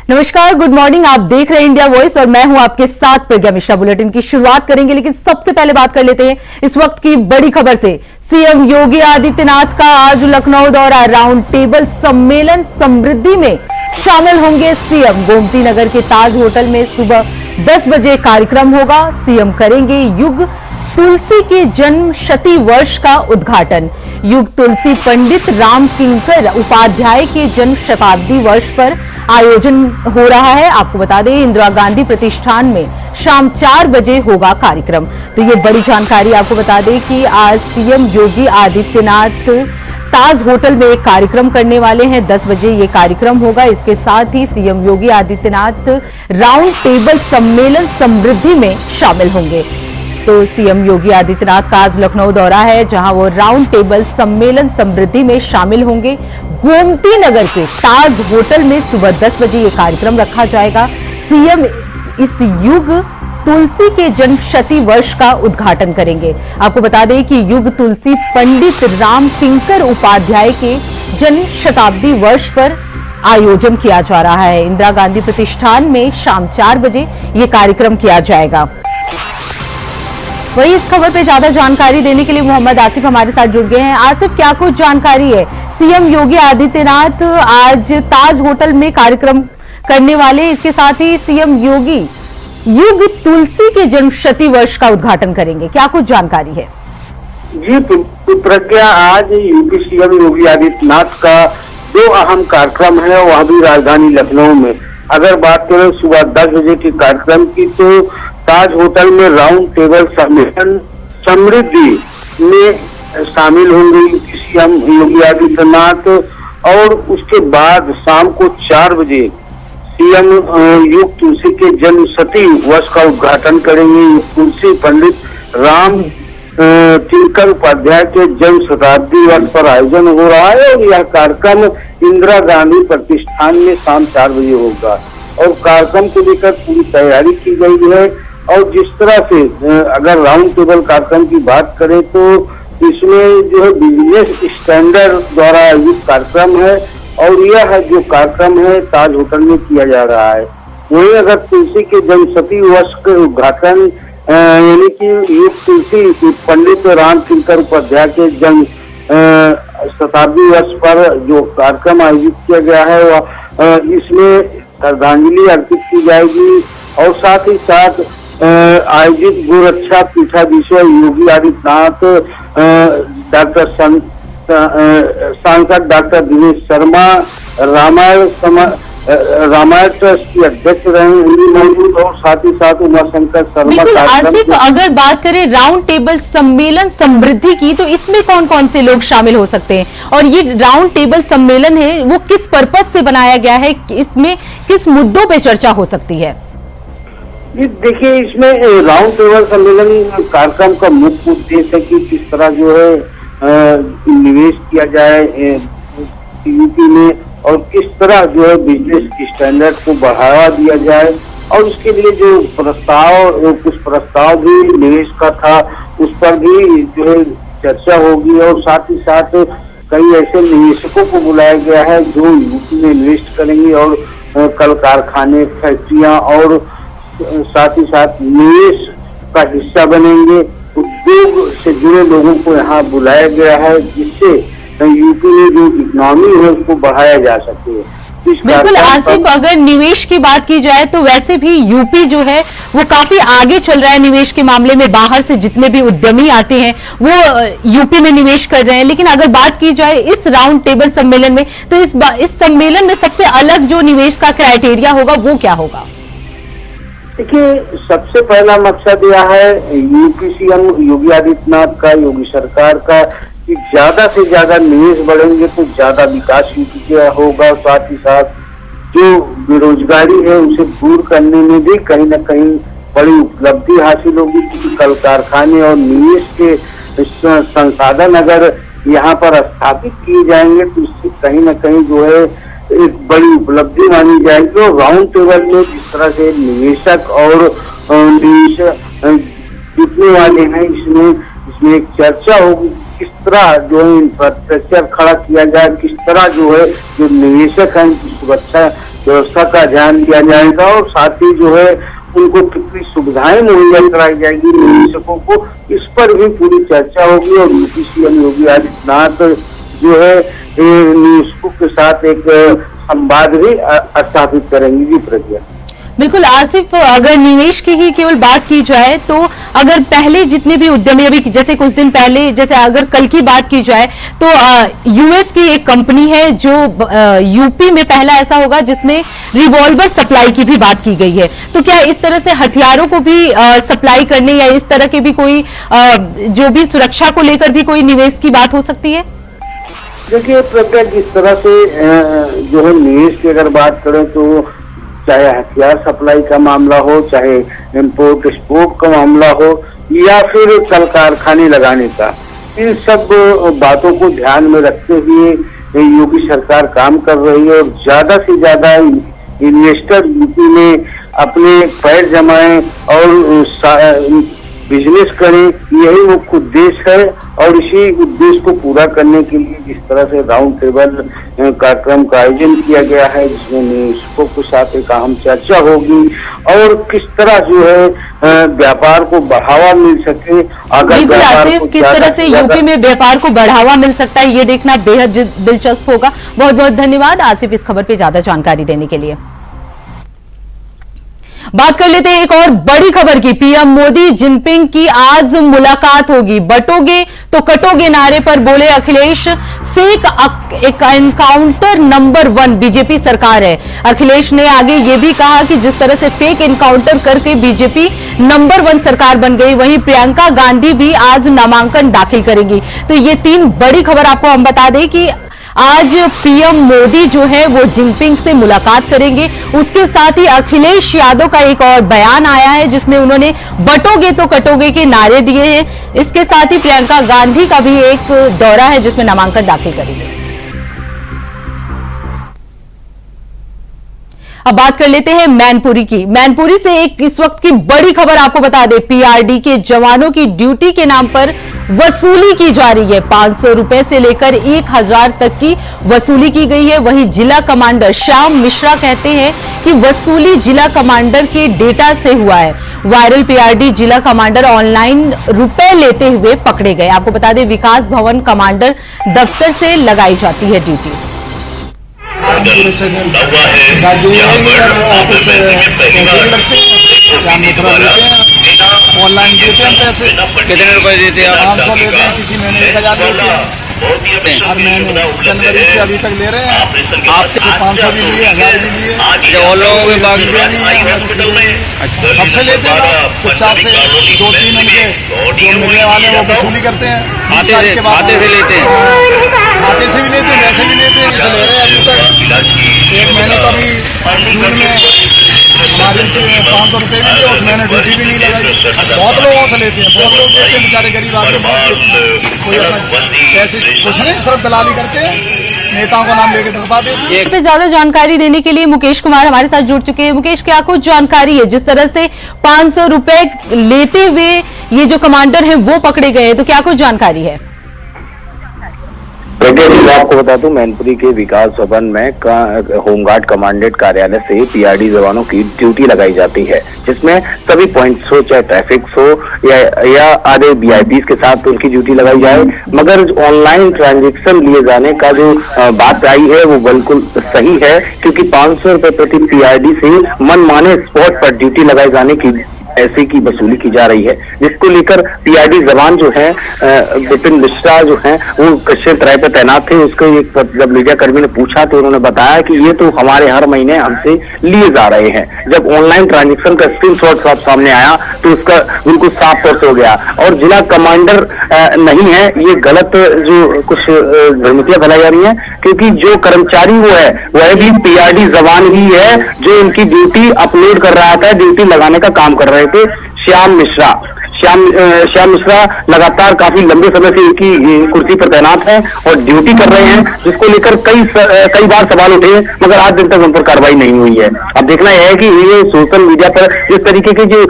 नमस्कार, good morning. आप देख रहे हैं इंडिया वॉइस और मैं हूं आपके साथ प्रज्ञा मिश्रा। बुलेटिन की शुरुआत करेंगे, लेकिन सबसे पहले बात कर लेते हैं इस वक्त की बड़ी खबर से। सीएम योगी आदित्यनाथ का आज लखनऊ दौरा। राउंड टेबल सम्मेलन समृद्धि में शामिल होंगे सीएम। गोमती नगर के ताज होटल में सुबह 10 बजे कार्यक्रम होगा। सीएम करेंगे युग तुलसी के जन्म शती वर्ष का उद्घाटन। युग तुलसी पंडित राम किंकर उपाध्याय के जन्म शताब्दी वर्ष पर आयोजन हो रहा है। आपको बता दें, इंदिरा गांधी प्रतिष्ठान में शाम 4 बजे होगा कार्यक्रम। तो ये बड़ी जानकारी आपको बता दें कि आज सीएम योगी आदित्यनाथ ताज होटल में एक कार्यक्रम करने वाले हैं। 10 बजे ये कार्यक्रम होगा। इसके साथ ही CM Yogi Adityanath round table सम्मेलन समृद्धि में शामिल होंगे। तो सीएम योगी आदित्यनाथ का आज लखनऊ दौरा है, जहां वो राउंड टेबल सम्मेलन समृद्धि में शामिल होंगे। गोमती नगर के ताज होटल में सुबह 10 बजे ये कार्यक्रम रखा जाएगा। सीएम इस युग तुलसी के जन्म शती वर्ष का उद्घाटन करेंगे। आपको बता दें कि युग तुलसी पंडित राम किंकर उपाध्याय के जन्म शताब्दी वर्ष पर आयोजन किया जा रहा है। इंदिरा गांधी प्रतिष्ठान में शाम 4 बजे ये कार्यक्रम किया जाएगा। वही इस खबर पे ज्यादा जानकारी देने के लिए मोहम्मद आसिफ हमारे साथ जुड़ गए हैं। आसिफ, क्या कुछ जानकारी है? सीएम योगी आदित्यनाथ आज ताज होटल में कार्यक्रम करने वाले, इसके साथ ही सीएम योगी युग तुलसी के जन्म शती वर्ष का उद्घाटन करेंगे। क्या कुछ जानकारी है? जी प्रज्ञा, आज यूपी सीएम योगी आदित्यनाथ का 2 अहम कार्यक्रम है, वह भी राजधानी लखनऊ में। अगर बात करें सुबह 10 बजे के कार्यक्रम की, तो ताज होटल में राउंड टेबल सम्मेलन समृद्धि में शामिल होंगे सीएम योगी आदित्यनाथ। और उसके बाद शाम को 4 बजे सीएम युग तुलसी के जन्म शती वर्ष का उद्घाटन करेंगे। तुलसी पंडित राम किंकर उपाध्याय के जन्म शताब्दी वर्ष पर आयोजन हो रहा है और यह कार्यक्रम इंदिरा गांधी प्रतिष्ठान में शाम 4 बजे होगा। और कार्यक्रम को लेकर पूरी तैयारी की गई है। और जिस तरह से अगर राउंड टेबल कार्यक्रम की बात करें, तो इसमें जो है बिजनेस स्टैंडर्ड द्वारा आयोजित कार्यक्रम है और यह जो कार्यक्रम है ताज होटल में किया जा रहा है। वहीं अगर तुलसी के जन्मशती वर्ष के उद्घाटन यानी कि युग तुलसी पंडित राम किंकर उपाध्याय के जन्म शताब्दी वर्ष पर जो कार्यक्रम आयोजित किया गया है, वह इसमें श्रद्धांजलि अर्पित की जाएगी। और साथ ही साथ आयोजित गोरक्षा पीठाधीश्वर योगी आदित्यनाथ, डॉक्टर सांसद डॉक्टर दिनेश शर्मा, रामायण ट्रस्ट की अध्यक्ष रहेंगी मौजूद और साथ ही साथ उमाशंकर शर्मा। आसिफ, अगर बात करें राउंड टेबल सम्मेलन समृद्धि की, तो इसमें कौन कौन से लोग शामिल हो सकते हैं? और ये राउंड टेबल सम्मेलन है, वो किस पर्पस से बनाया गया है? इसमें किस मुद्दों पे चर्चा हो सकती है? देखिए, इसमें राउंड टेबल सम्मेलन कार्यक्रम का मुख्य उद्देश्य है कि किस तरह जो है निवेश किया जाए यूपी में और किस तरह जो है बिजनेस स्टैंडर्ड को बढ़ावा दिया जाए। और उसके लिए जो कुछ प्रस्ताव भी निवेश का था, उस पर भी जो है चर्चा होगी। और साथ ही साथ कई ऐसे निवेशकों को बुलाया गया है जो यूपी में इन्वेस्ट करेंगे और कल कारखाने, फैक्ट्रियां और साथ ही साथ निवेश का हिस्सा बनेंगे। उद्योग से जुड़े लोगों को यहाँ बुलाया गया है, जिससे यूपी में जो इकोनॉमी है उसको बढ़ाया जा सके। बिल्कुल आसिफ, अगर निवेश की बात की जाए तो वैसे भी यूपी जो है वो काफी आगे चल रहा है निवेश के मामले में। बाहर से जितने भी उद्यमी आते हैं वो यूपी में निवेश कर रहे हैं। लेकिन अगर बात की जाए इस राउंड टेबल सम्मेलन में, तो इस सम्मेलन में सबसे अलग जो निवेश का क्राइटेरिया होगा वो क्या होगा? देखिए, सबसे पहला मकसद यह है यूपी सीएम योगी आदित्यनाथ का, योगी सरकार का, कि ज्यादा से ज्यादा निवेश बढ़ेंगे तो ज्यादा विकास यूपी का होगा। साथ ही साथ जो बेरोजगारी है उसे दूर करने में भी कहीं न कहीं बड़ी उपलब्धि हासिल होगी, क्योंकि कल कारखाने और निवेश के संसाधन अगर यहाँ पर स्थापित किए जाएंगे तो इससे कहीं न कहीं जो है एक बड़ी उपलब्धि मानी जाएगी। और राउंड टेबल में जिस तरह से निवेशक और निवेश जुटने वाले हैं, इसमें एक चर्चा होगी किस तरह जो है इंफ्रास्ट्रक्चर खड़ा किया जाए, किस तरह जो है जो निवेशक हैं उनकी सुरक्षा व्यवस्था का ध्यान दिया जाएगा और साथ ही जो है उनको कितनी सुविधाएं मुहैया कराई जाएगी निवेशकों को, इस पर भी पूरी चर्चा होगी। और यूपी सीएम योगी आदित्यनाथ जो है निवेशकों के साथ एक संवाद भी स्थापित करेंगे। जी प्रज्ञा। बिल्कुल आसिफ, अगर निवेश की ही केवल बात की जाए तो अगर पहले जितने भी उद्यमी, अभी जैसे कुछ दिन पहले, जैसे अगर कल की बात की जाए तो यूएस की एक कंपनी है जो यूपी में पहला ऐसा होगा जिसमें रिवॉल्वर सप्लाई की भी बात की गई है। तो क्या इस तरह से हथियारों को भी सप्लाई करने या इस तरह के भी कोई जो भी सुरक्षा को लेकर भी कोई निवेश की बात हो सकती है? देखिए प्रज्ञा, जिस तरह से जो है निवेश की अगर बात करें तो चाहे हथियार सप्लाई का मामला हो, चाहे इंपोर्ट एक्सपोर्ट का मामला हो, या फिर कल कारखाने लगाने का, इन सब बातों को ध्यान में रखते हुए योगी सरकार काम कर रही है। और ज्यादा से ज्यादा इन्वेस्टर यूपी में अपने पैर जमाएं और बिजनेस करें, यही मुख्य उद्देश्य है। और इसी उद्देश्य को पूरा करने के लिए जिस तरह से राउंड टेबल कार्यक्रम का आयोजन किया गया है, जिसमें निवेशकों के साथ एक अहम चर्चा होगी और किस तरह जो है व्यापार को बढ़ावा मिल सके। बिल्कुल आसिफ, किस तरह से यूपी में व्यापार को बढ़ावा मिल सकता है ये देखना बेहद दिलचस्प होगा। बहुत बहुत धन्यवाद आसिफ इस खबर पे ज्यादा जानकारी देने के लिए। बात कर लेते हैं एक और बड़ी खबर की। पीएम मोदी जिनपिंग की आज मुलाकात होगी। बटोगे तो कटोगे नारे पर बोले Akhilesh, fake encounter number 1 BJP सरकार है। अखिलेश ने आगे ये भी कहा कि जिस तरह से फेक एनकाउंटर करके बीजेपी नंबर 1 सरकार बन गई, वहीं प्रियंका गांधी भी आज नामांकन दाखिल करेंगी। तो ये 3 बड़ी खबर आपको हम बता दें कि आज पीएम मोदी जो है वो जिनपिंग से मुलाकात करेंगे। उसके साथ ही अखिलेश यादव का एक और बयान आया है जिसमें उन्होंने बटोगे तो कटोगे के नारे दिए हैं। इसके साथ ही प्रियंका गांधी का भी एक दौरा है जिसमें नामांकन दाखिल करेंगे। अब बात कर लेते हैं मैनपुरी की। मैनपुरी से एक इस वक्त की बड़ी खबर आपको बता दें। पीआरडी के जवानों की ड्यूटी के नाम पर वसूली की जा रही है। 500 रुपए से लेकर 1000 तक की वसूली की गई है। वहीं जिला कमांडर श्याम मिश्रा कहते हैं कि वसूली जिला कमांडर के डेटा से हुआ है। वायरल पीआरडी जिला कमांडर ऑनलाइन रुपए लेते हुए पकड़े गए। आपको बता दें विकास भवन कमांडर दफ्तर से लगाई जाती है ड्यूटी। ऑनलाइन देते हैं पैसे। कितने रुपए देते हैं? 500 लेते हैं, किसी महीने 1000 लेते हैं, हर महीने जनवरी से अभी तक ले रहे हैं। आपसे 500 भी लिए, 1000 भी लिए। और लोगों के बाकी सबसे लेते हैं, चुपचाप से 2-3 उनके जो मिलने वाले हैं वो वसूली करते हैं। खाते से लेते हैं, खाते से भी लेते हैं, वैसे भी लेते हैं। जैसे ले रहे हैं अभी तक 1 महीने तो अभी जून में हमारे 500 रुपये भी लिए, उस महीने ड्यूटी भी नहीं लगाई। बहुत लोगों से लेते हैं, बहुत लोग देते हैं, बेचारे गरीब आदमी बहुत देते हैं। कोई अपना पैसे कुछ नहीं, सिर्फ दलाली करते हैं, नेताओं का नाम लेकर डरवा देते हैं। पे ज्यादा जानकारी देने के लिए मुकेश कुमार हमारे साथ जुड़ चुके हैं। मुकेश, क्या कुछ जानकारी है? जिस तरह से 500 रुपए लेते हुए ये जो कमांडर है वो पकड़े गए, तो क्या कुछ जानकारी है? आपको बता दूं, मैनपुरी के विकास भवन में होमगार्ड कमांडेंट कार्यालय से पीआरडी जवानों की ड्यूटी लगाई जाती है, जिसमें सभी पॉइंट्स हो, चाहे ट्रैफिक हो या आधे वीआईपी के साथ उनकी ड्यूटी लगाई जाए। मगर ऑनलाइन ट्रांजैक्शन लिए जाने का जो बात आई है वो बिल्कुल सही है, क्योंकि 500 रुपए प्रति पीआरडी से मनमाने स्पॉट पर ड्यूटी लगाए जाने की ऐसे की वसूली की जा रही है, जिसको लेकर पीआरडी जवान जो है विपिन मिश्रा जो है वो कृष्ण तराई पर तैनात थे। उसको एक जब मीडिया कर्मी ने पूछा तो उन्होंने बताया कि ये तो हमारे हर महीने हमसे लिए जा रहे हैं। जब ऑनलाइन ट्रांजैक्शन का स्क्रीनशॉट सामने आया तो उसका बिल्कुल साफ तौर से हो गया। और जिला कमांडर नहीं है, ये गलत जो कुछ भ्रमितियां फैलाई जा रही है, क्योंकि जो कर्मचारी वो है वह भी पीआरडी जवान ही है जो इनकी ड्यूटी अपलोड कर रहा था, ड्यूटी लगाने का काम कर रहे थे। श्याम श्याम मिश्रा लगातार काफी लंबे समय से इनकी कुर्सी पर तैनात हैं और ड्यूटी कर रहे हैं, जिसको लेकर कई बार सवाल उठे हैं, मगर आज दिन तक उन पर कार्रवाई नहीं हुई है। अब देखना यह है कि ये सोशल मीडिया पर जिस तरीके के जो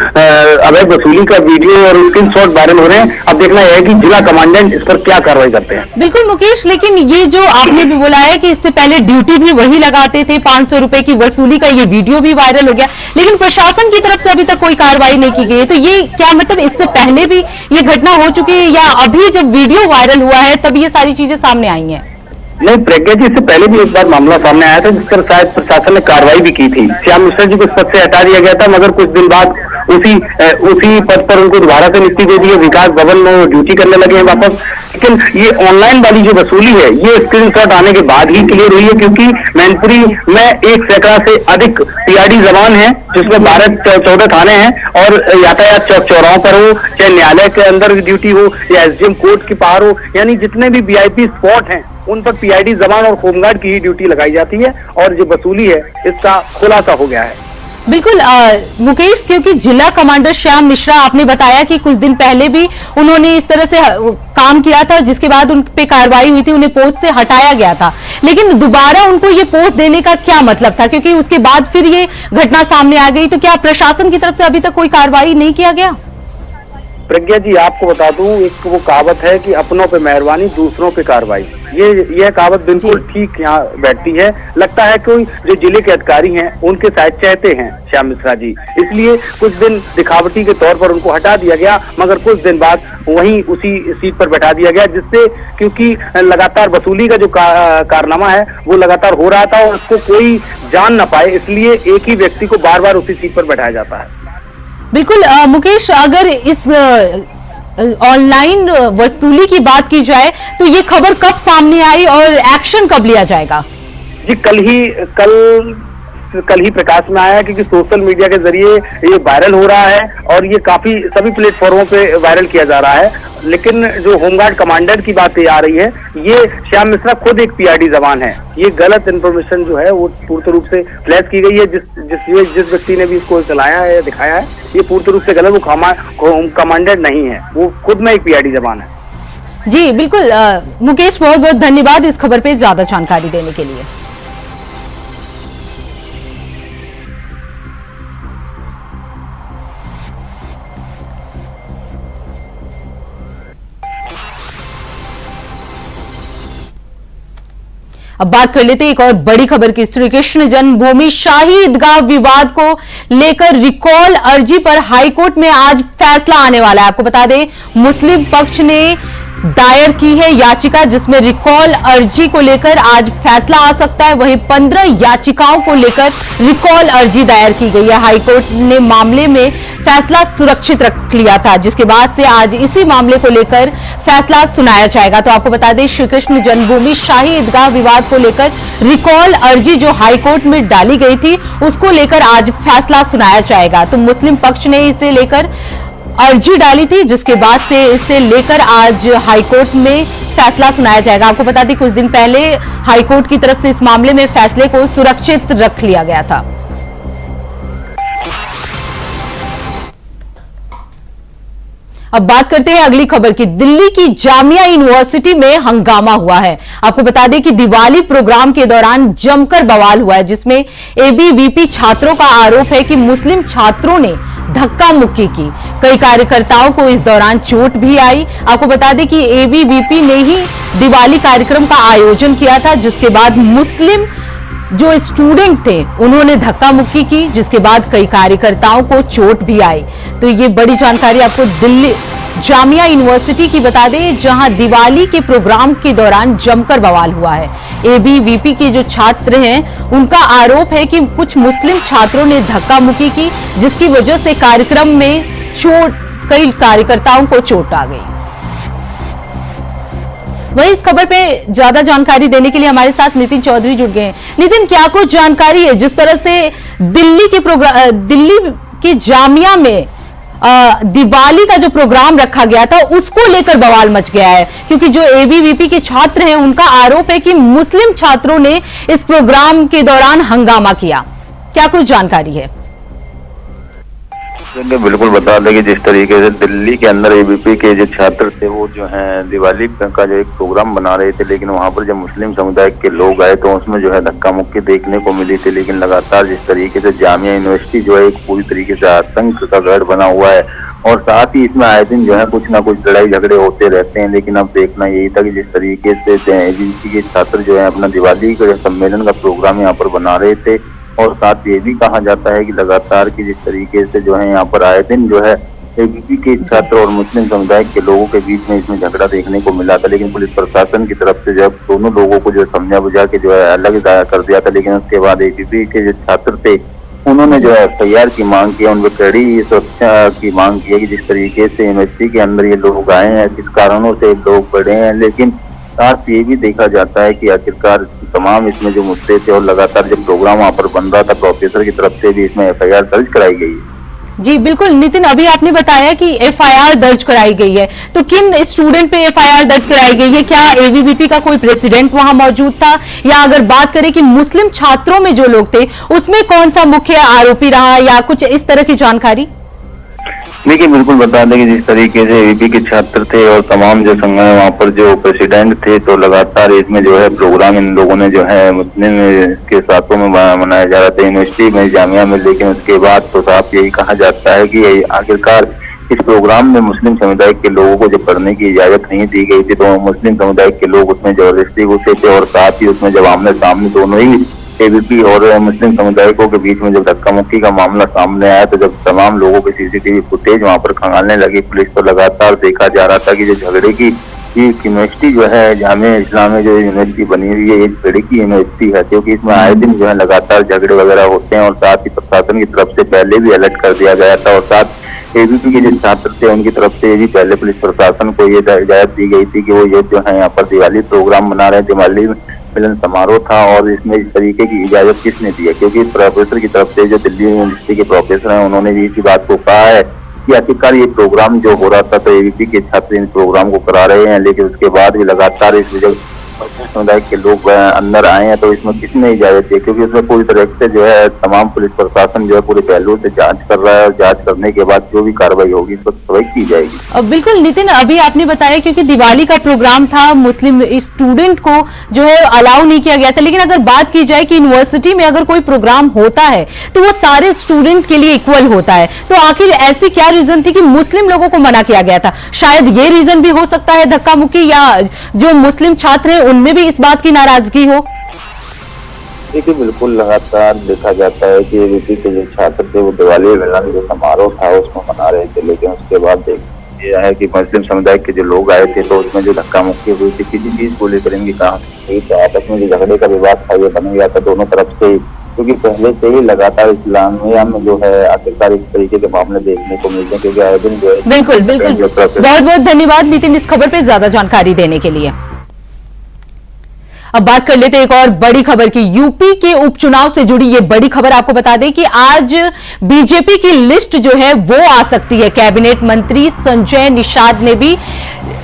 अवैध वसूली का वीडियो और स्क्रीनशॉट वायरल हो रहे हैं, अब देखना यह है कि जिला कमांडेंट इस पर क्या कार्रवाई करते हैं। बिल्कुल मुकेश, लेकिन ये जो आपने भी बोला है कि इससे पहले ड्यूटी भी वही लगाते थे, 500 रुपए की वसूली का ये वीडियो भी वायरल हो गया, लेकिन प्रशासन की तरफ से अभी तक कोई कार्रवाई नहीं की गई है। तो ये क्या मतलब इससे पहले भी ये घटना हो चुकी है या अभी जब वीडियो वायरल हुआ है तब ये सारी चीजें सामने आई हैं? नहीं प्रज्ञा जी, इससे पहले भी एक बार मामला सामने आया था जिस पर शायद प्रशासन ने कार्रवाई भी की थी। श्याम मिश्रा जी को इस पद से हटा दिया गया था, मगर कुछ दिन बाद उसी पद पर उनको दोबारा से नियुक्ति दे दी है। विकास भवन में ड्यूटी करने लगे हैं वापस। लेकिन ये ऑनलाइन वाली जो वसूली है, ये स्क्रीनशॉट आने के बाद ही क्लियर हुई है, क्योंकि मैनपुरी में 1 सैकड़ा से अधिक पीआरडी जवान हैं, जिसमें 12-14 थाने हैं और यातायात चौक चौराहों पर हो, चाहे न्यायालय के अंदर ड्यूटी हो या एसडीएम कोर्ट के बाहर हो, यानी जितने भी वीआईपी स्पॉट हैं उन पर पीआईडी जवान और होमगार्ड की ही ड्यूटी लगाई जाती है और जो वसूली है इसका खुलासा हो गया है। बिल्कुल मुकेश, क्योंकि जिला कमांडर श्याम मिश्रा, आपने बताया कि कुछ दिन पहले भी उन्होंने इस तरह से काम किया था, जिसके बाद उन पे कार्रवाई हुई थी, उन्हें पोस्ट से हटाया गया था, लेकिन दोबारा उनको ये पोस्ट देने का क्या मतलब था? क्योंकि उसके बाद फिर ये घटना सामने आ गई, तो क्या प्रशासन की तरफ से अभी तक कोई कार्रवाई नहीं किया गया? प्रज्ञा जी, आपको बता दूं, एक वो कहावत है कि अपनों पे मेहरबानी, दूसरों पे कार्रवाई। यह कहावत बिल्कुल ठीक यहाँ बैठती है। लगता है कि जो जिले के अधिकारी हैं उनके शायद चाहते हैं श्याम मिश्रा जी, इसलिए कुछ दिन दिखावटी के तौर पर उनको हटा दिया गया, मगर कुछ दिन बाद वहीं उसी सीट पर बैठा दिया गया, जिससे क्योंकि लगातार वसूली का जो कारनामा है वो लगातार हो रहा था और उसको कोई जान न पाए, इसलिए एक ही व्यक्ति को बार बार उसी सीट पर बैठाया जाता है। बिल्कुल मुकेश, अगर इस ऑनलाइन वसूली की बात की जाए तो ये खबर कब सामने आई और एक्शन कब लिया जाएगा? जी कल ही प्रकाश में आया, क्योंकि सोशल मीडिया के जरिए ये वायरल हो रहा है और ये काफी सभी प्लेटफॉर्मों पे वायरल किया जा रहा है। लेकिन जो होमगार्ड कमांडर की बात आ रही है, ये श्याम मिश्रा खुद एक पीआरडी जवान है। ये गलत इंफॉर्मेशन जो है वो पूर्ण रूप से फ्लैश की गई है। जिस व्यक्ति ने भी इसको चलाया है, दिखाया है, ये पूर्ण रूप से गलत। वो कमांडर नहीं है, वो खुद में एक पीआरडी जवान है। जी बिल्कुल मुकेश, बहुत बहुत धन्यवाद इस खबर पे ज्यादा जानकारी देने के लिए। अब बात कर लेते हैं एक और बड़ी खबर की। श्री कृष्ण जन्मभूमि शाही ईदगाह विवाद को लेकर रिकॉल अर्जी पर हाईकोर्ट में आज फैसला आने वाला है। आपको बता दें, मुस्लिम पक्ष ने दायर की है याचिका, जिसमें रिकॉल अर्जी को लेकर आज फैसला आ सकता है। वहीं 15 याचिकाओं को लेकर रिकॉल अर्जी दायर की गई है। हाईकोर्ट ने मामले में फैसला सुरक्षित रख लिया था, जिसके बाद से आज इसी मामले को लेकर फैसला सुनाया जाएगा। तो आपको बता दें, श्री कृष्ण जन्मभूमि शाही ईदगाह विवाद को लेकर रिकॉल अर्जी जो हाईकोर्ट में डाली गई थी, उसको लेकर आज फैसला सुनाया जाएगा। तो मुस्लिम पक्ष ने इसे लेकर अर्जी डाली थी, जिसके बाद से इसे लेकर आज हाईकोर्ट में फैसला सुनाया जाएगा। आपको बता दें, कुछ दिन पहले हाईकोर्ट की तरफ से इस मामले में फैसले को सुरक्षित रख लिया गया था। अब बात करते हैं अगली खबर की। दिल्ली की जामिया यूनिवर्सिटी में हंगामा हुआ है। आपको बता दें कि दिवाली प्रोग्राम के दौरान जमकर बवाल हुआ है, जिसमें एबीवीपी छात्रों का आरोप है कि मुस्लिम छात्रों ने धक्का मुक्की की। कई कार्यकर्ताओं को इस दौरान चोट भी आई। आपको बता दें कि एबीवीपी ने ही दिवाली कार्यक्रम का आयोजन किया था, जिसके बाद मुस्लिम जो स्टूडेंट थे उन्होंने धक्का मुक्की की, जिसके बाद कई कार्यकर्ताओं को चोट भी आई। तो ये बड़ी जानकारी आपको दिल्ली जामिया यूनिवर्सिटी की बता दें, जहां दिवाली के प्रोग्राम के दौरान जमकर बवाल हुआ है। एबीवीपी के जो छात्र हैं उनका आरोप है कि कुछ मुस्लिम छात्रों ने धक्का मुक्की की, जिसकी वजह से कार्यक्रम में कई कार्यकर्ताओं को चोट आ गई। वहीं इस खबर पे ज्यादा जानकारी देने के लिए हमारे साथ नितिन चौधरी जुड़ गए हैं। नितिन, क्या कुछ जानकारी है? जिस तरह से दिल्ली की जामिया में दिवाली का जो प्रोग्राम रखा गया था, उसको लेकर बवाल मच गया है, क्योंकि जो एबीवीपी के छात्र हैं उनका आरोप है कि मुस्लिम छात्रों ने इस प्रोग्राम के दौरान हंगामा किया। क्या कुछ जानकारी है? देखिए बिल्कुल बता दें कि जिस तरीके से दिल्ली के अंदर एबीपी के जो छात्र थे वो जो है दिवाली का जो एक प्रोग्राम बना रहे थे, लेकिन वहां पर जब मुस्लिम समुदाय के लोग आए तो उसमें जो है धक्का मुक्की देखने को मिली थी। लेकिन लगातार जिस तरीके से जामिया यूनिवर्सिटी जो है एक पूरी तरीके से आतंक का गढ़ बना हुआ है और साथ ही इसमें आए दिन जो है कुछ ना कुछ लड़ाई झगड़े होते रहते हैं। लेकिन अब देखना यही था कि जिस तरीके से एबीपी के छात्र जो है अपना दिवाली का सम्मेलन का प्रोग्राम यहाँ पर बना रहे थे और साथ ये भी कहा जाता है कि लगातार की जिस तरीके से जो है यहाँ पर आए दिन जो है एबीपी के छात्र और मुस्लिम समुदाय के लोगों के बीच में इसमें झगड़ा देखने को मिला था। लेकिन पुलिस प्रशासन की तरफ से जब दोनों लोगों को जो समझा बुझा के जो है अलग कर दिया था, लेकिन उसके बाद एबीपी के जो छात्र थे उन्होंने जो है FIR की मांग की, उन पर कड़ी सुरक्षा की मांग की है कि जिस तरीके से यूनिवर्सिटी के अंदर ये लोग आए हैं, किस कारणों से लोग बढ़े हैं। लेकिन साथ ये भी देखा जाता है कि आखिरकार तमाम इसमें जो मुद्दे थे और लगातार जब प्रोग्राम वहाँ पर बन रहा था प्रोफेसर की तरफ से भी इसमें FIR दर्ज कराई गई है। जी बिल्कुल नितिन, अभी आपने बताया कि FIR दर्ज कराई गई है, तो किन स्टूडेंट पे FIR दर्ज कराई गई है? क्या एबीवीपी का कोई प्रेसिडेंट वहां मौजूद था, या अगर बात करें कि मुस्लिम छात्रों में जो लोग थे उसमें कौन सा मुख्य आरोपी रहा, या कुछ इस तरह की जानकारी? देखिए बिल्कुल बता दें कि जिस तरीके से एबीपी के छात्र थे और तमाम जो संघ है वहाँ पर जो प्रेसिडेंट थे, तो लगातार इसमें जो है प्रोग्राम इन लोगों ने जो है मुस्लिम के साथों में मनाया जा रहा था यूनिवर्सिटी में, जामिया में। लेकिन उसके बाद तो साफ यही कहा जाता है कि आखिरकार इस प्रोग्राम में मुस्लिम समुदाय के लोगों को जब पढ़ने की इजाजत नहीं दी गई थी तो मुस्लिम समुदाय के लोग उसमें जबरदस्ती घुसे थे और साथ ही उसमें जब आमने सामने दोनों ही एबीपी और मुस्लिम समुदायों के बीच में जब धक्का मुक्की का मामला सामने आया तो जब तमाम लोगों के सीसीटीवी फुटेज वहां पर खंगालने लगी पुलिस, तो लगातार देखा जा रहा था कि जो झगड़े की यूनिवर्सिटी जो है जामिया इस्लामिया जो यूनिवर्सिटी बनी हुई है, एक झगड़े की यूनिवर्सिटी है, क्योंकि इसमें आए दिन जो है लगातार झगड़े वगैरह होते हैं और साथ ही प्रशासन की तरफ से पहले भी अलर्ट कर दिया गया था और साथ एबीपी के जो छात्र थे उनकी तरफ से भी पहले पुलिस प्रशासन को ये इजाजत दी गई थी कि वो ये जो है यहाँ पर दिवाली प्रोग्राम मना रहे हैं, दिवाली मिलन समारोह था। और इसमें इस तरीके की इजाजत किसने दी है, क्योंकि प्रोफेसर की तरफ से जो दिल्ली यूनिवर्सिटी के प्रोफेसर हैं उन्होंने भी इसी बात को कहा है कि आखिरकार ये प्रोग्राम जो हो रहा था तो एबीपी के छात्र इन प्रोग्राम को करा रहे हैं, लेकिन उसके बाद भी लगातार इस वजह समुदाय के लोग अंदर आए हैं तो इसमें किसने इजाजत दी, क्योंकि उसमें पूरी तरह से जो है तमाम पुलिस प्रशासन जो है पूरे पहलू से जांच कर रहा है और जांच करने के बाद जो भी कार्रवाई होगी इस पर कार्रवाई की जाएगी। बिल्कुल नितिन, अभी आपने बताया क्योंकि दिवाली का प्रोग्राम था, मुस्लिम स्टूडेंट को जो है अलाउ नहीं किया गया था, लेकिन अगर बात की जाए कि यूनिवर्सिटी में अगर कोई प्रोग्राम होता है तो वो सारे स्टूडेंट के लिए इक्वल होता है, तो आखिर ऐसी क्या रीजन थी कि मुस्लिम लोगों को मना किया गया था? शायद ये रीजन भी हो सकता है धक्का मुक्की, या जो मुस्लिम छात्र हैं उनमें भी इस बात की नाराजगी हो? देखिए बिल्कुल लगातार देखा जाता है कि एबीपी के जो छात्र थे वो दिवाली मिलन जो समारोह था उसको मना रहे थे, लेकिन उसके बाद ये है कि मुस्लिम समुदाय के जो लोग आए थे तो उसमें जो धक्का मुक्की हुई थी किसी चीज को लेकर इनकी कहा आपस में जो झगड़े का विवाद था ये बन गया था दोनों तरफ से, क्योंकि पहले से ही लगातार इस्लामिया में जो है आखिरकार इस तरीके के मामले देखने को मिलते हैं, क्योंकि आए दिन जो है। बिल्कुल बिल्कुल, बहुत बहुत धन्यवाद नितिन इस खबर पे ज्यादा जानकारी देने के लिए। अब बात कर लेते हैं एक और बड़ी खबर की। यूपी के उपचुनाव से जुड़ी ये बड़ी खबर आपको बता दें कि आज बीजेपी की लिस्ट जो है वो आ सकती है। कैबिनेट मंत्री संजय निषाद ने भी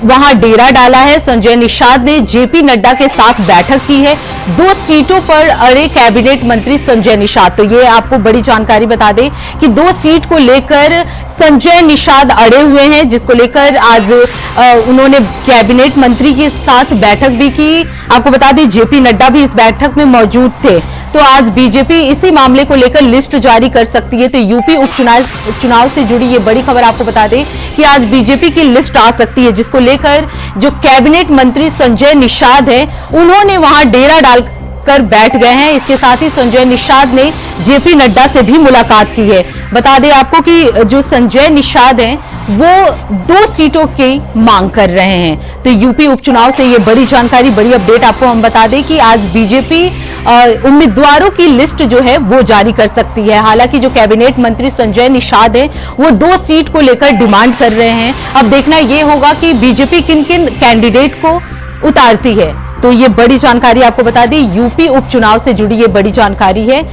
वहां डेरा डाला है। संजय निषाद ने जेपी नड्डा के साथ बैठक की है। 2 सीटों पर अड़े कैबिनेट मंत्री संजय निषाद। तो ये आपको बड़ी जानकारी बता दें कि 2 सीट को लेकर संजय निषाद अड़े हुए हैं, जिसको लेकर आज उन्होंने कैबिनेट मंत्री के साथ बैठक भी की। आपको बता दें जेपी नड्डा भी इस बैठक में मौजूद थे। तो आज बीजेपी इसी मामले को लेकर लिस्ट जारी कर सकती है। तो यूपी उपचुनाव से जुड़ी ये बड़ी खबर आपको बता दें कि आज बीजेपी की लिस्ट आ सकती है, जिसको लेकर जो कैबिनेट मंत्री संजय निषाद है उन्होंने वहां डेरा डालकर बैठ गए हैं। इसके साथ ही संजय निषाद ने जेपी नड्डा से भी मुलाकात की है। बता दें आपको कि जो संजय निषाद हैं वो 2 सीटों की मांग कर रहे हैं। तो यूपी उपचुनाव से ये बड़ी जानकारी, बड़ी अपडेट आपको हम बता दें कि आज बीजेपी उम्मीदवारों की लिस्ट जो है वो जारी कर सकती है। हालांकि जो कैबिनेट मंत्री संजय निषाद है वो 2 सीट को लेकर डिमांड कर रहे हैं। अब देखना ये होगा कि बीजेपी किन किन कैंडिडेट को उतारती है। तो ये बड़ी जानकारी आपको बता दें, यूपी उपचुनाव से जुड़ी ये बड़ी जानकारी है,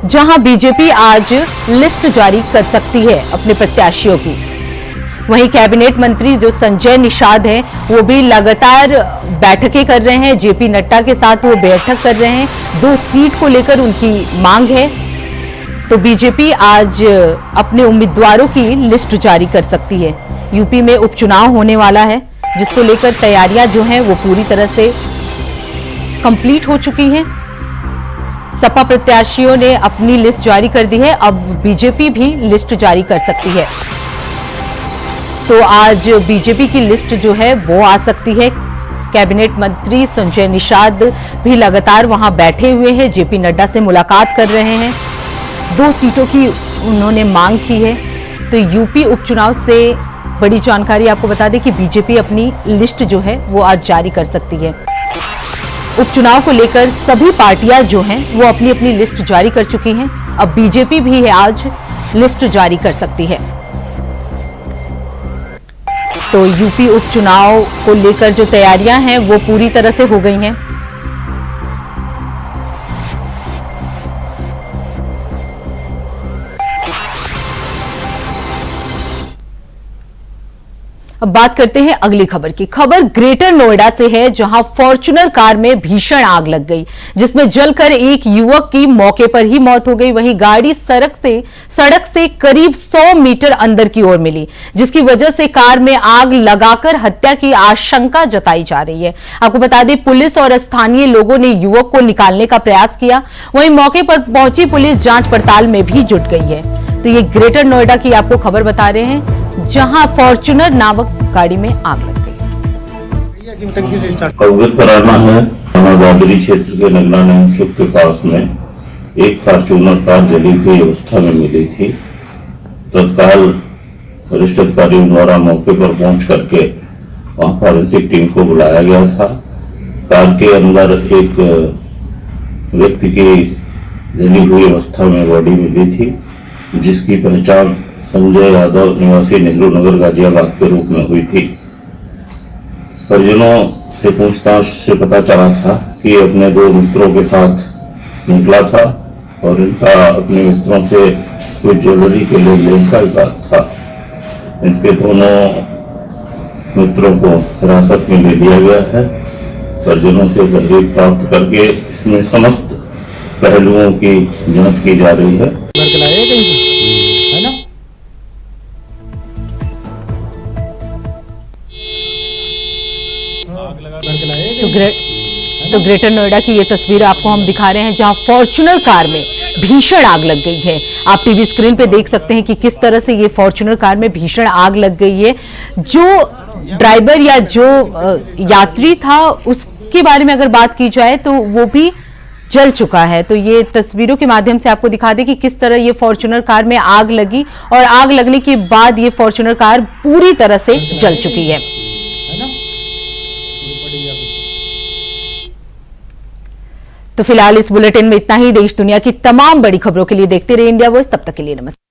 जहां बीजेपी आज लिस्ट जारी कर सकती है अपने प्रत्याशियों की। वहीं कैबिनेट मंत्री जो संजय निषाद हैं वो भी लगातार बैठकें कर रहे हैं। जेपी नड्डा के साथ वो बैठक कर रहे हैं। 2 सीट को लेकर उनकी मांग है। तो बीजेपी आज अपने उम्मीदवारों की लिस्ट जारी कर सकती है। यूपी में उपचुनाव होने वाला है, जिसको लेकर तैयारियां जो हैं वो पूरी तरह से कंप्लीट हो चुकी हैं। सपा प्रत्याशियों ने अपनी लिस्ट जारी कर दी है, अब बीजेपी भी लिस्ट जारी कर सकती है। तो आज बीजेपी की लिस्ट जो है वो आ सकती है। कैबिनेट मंत्री संजय निषाद भी लगातार वहां बैठे हुए हैं, जेपी नड्डा से मुलाकात कर रहे हैं। 2 सीटों की उन्होंने मांग की है। तो यूपी उपचुनाव से बड़ी जानकारी आपको बता दें कि बीजेपी अपनी लिस्ट जो है वो आज जारी कर सकती है। उपचुनाव को लेकर सभी पार्टियां जो हैं वो अपनी अपनी लिस्ट जारी कर चुकी हैं। अब बीजेपी भी है आज लिस्ट जारी कर सकती है। तो यूपी उपचुनाव को लेकर जो तैयारियां हैं वो पूरी तरह से हो गई हैं। अब बात करते हैं अगली खबर की। खबर ग्रेटर नोएडा से है, जहां फॉर्च्यूनर कार में भीषण आग लग गई, जिसमें जलकर एक युवक की मौके पर ही मौत हो गई। वहीं गाड़ी सड़क से करीब 100 मीटर अंदर की ओर मिली, जिसकी वजह से कार में आग लगाकर हत्या की आशंका जताई जा रही है। आपको बता दें, पुलिस और स्थानीय लोगों ने युवक को निकालने का प्रयास किया। वहीं मौके पर पहुंची पुलिस जांच पड़ताल में भी जुट गई है। तो ये ग्रेटर नोएडा की आपको खबर बता रहे हैं, जहां फॉर्च्यूनर नामक गाड़ी में आग लग गई। अवगत कराना है, दादरी क्षेत्र के नगला नैनशिप के पास में एक फॉर्च्यूनर कार जली हुई अवस्था में मिली थी। तत्काल वरिष्ठ अधिकारियों द्वारा मौके पर पहुंच करके वहां फॉरेंसिक टीम को बुलाया गया था। कार के अंदर एक व्यक्ति की जली हुई अवस्था में बॉडी मिली थी, जिसकी पहचान संजय यादव निवासी नेहरू नगर गाजियाबाद के रूप में हुई थी। परिजनों से पूछताछ से पता चला था कि अपने 2 मित्रों के साथ निकला था और इनका अपने मित्रों से कोई ज्वेलरी के लेन का विवाद था। इनके दोनों मित्रों को हिरासत में ले लिया गया है। परिजनों से तहरीर प्राप्त करके इसमें समस्त पहलुओं की जांच की जा रही है। तो ग्रेटर नोएडा की ये तस्वीर आपको हम दिखा रहे हैं, जहां फॉर्च्यूनर कार में भीषण आग लग गई है। आप टीवी स्क्रीन पे देख सकते हैं कि किस तरह से ये फॉर्च्यूनर कार में भीषण आग लग गई है। जो ड्राइवर या जो यात्री था उसके बारे में अगर बात की जाए तो वो भी जल चुका है। तो ये तस्वीरों के माध्यम से आपको दिखा दें कि किस तरह ये फॉर्च्यूनर कार में आग लगी और आग लगने के बाद ये फॉर्च्यूनर कार पूरी तरह से जल चुकी है। तो फिलहाल इस बुलेटिन में इतना ही। देश दुनिया की तमाम बड़ी खबरों के लिए देखते रहिए इंडिया वॉइस। तब तक के लिए नमस्कार।